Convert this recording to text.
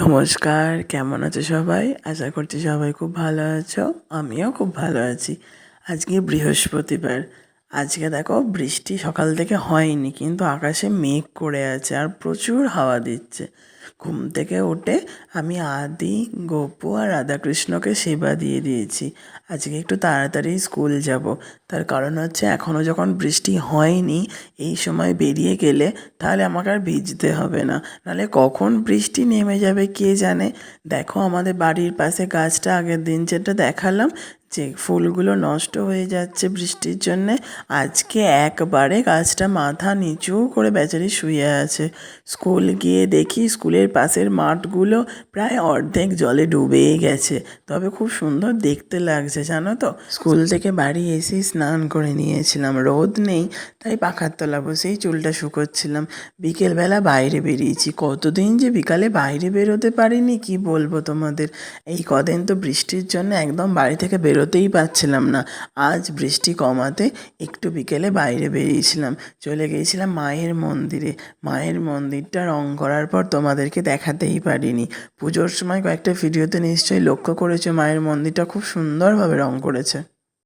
নমস্কার, কেমন আছো সবাই? আশা করছি সবাই খুব ভালো আছো। আমিও খুব ভালো আছি। আজকে বৃহস্পতিবার। আজকে দেখো বৃষ্টি সকাল থেকে হয়নি, কিন্তু আকাশে মেঘ করে আছে আর প্রচুর হাওয়া দিচ্ছে। ঘুম থেকে উঠে আমি আদি, গপু আর রাধাকৃষ্ণকে সেবা দিয়ে দিয়েছি। আজকে একটু তাড়াতাড়ি স্কুল যাব। তার কারণ হচ্ছে এখনও যখন বৃষ্টি হয়নি, এই সময় বেরিয়ে গেলে তাহলে আমাকে আর ভিজতে হবে না। নাহলে কখন বৃষ্টি নেমে যাবে কে জানে। দেখো আমাদের বাড়ির পাশে গাছটা আগের দিন যেটা দেখালাম, যে ফুলগুলো নষ্ট হয়ে যাচ্ছে বৃষ্টির জন্যে, আজকে একবারে গাছটা মাথা নিচু করে বেচারি শুয়ে আছে। স্কুল গিয়ে দেখি স্কুলের পাশের মাঠগুলো প্রায় অর্ধেক জলে ডুবেই গেছে। তবে খুব সুন্দর দেখতে লাগছে জানো তো। স্কুল থেকে বাড়ি এসেই স্নান করে নিয়েছিলাম, রোদ নেই তাই পাখার তলা বসেই চুলটা শুকোচ্ছিলাম। বিকেলবেলা বাইরে বেরিয়েছি, কতদিন যে বিকালে বাইরে বেরোতে পারিনি কি বলবো তোমাদের। এই কদিন তো বৃষ্টির জন্য একদম বাড়ি থেকে বেরোতেই পারছিলাম না। আজ বৃষ্টি কমাতে একটু বিকেলে বাইরে বেরিয়েছিলাম, চলে গিয়েছিলাম মায়ের মন্দিরে। মায়ের মন্দিরটা রং করার পর তোমাদেরকে দেখাতেই পারিনি। পুজোর সময় কয়েকটা ভিডিওতে নিশ্চয়ই লক্ষ্য করেছো মায়ের মন্দিরটা খুব সুন্দরভাবে রং করেছে।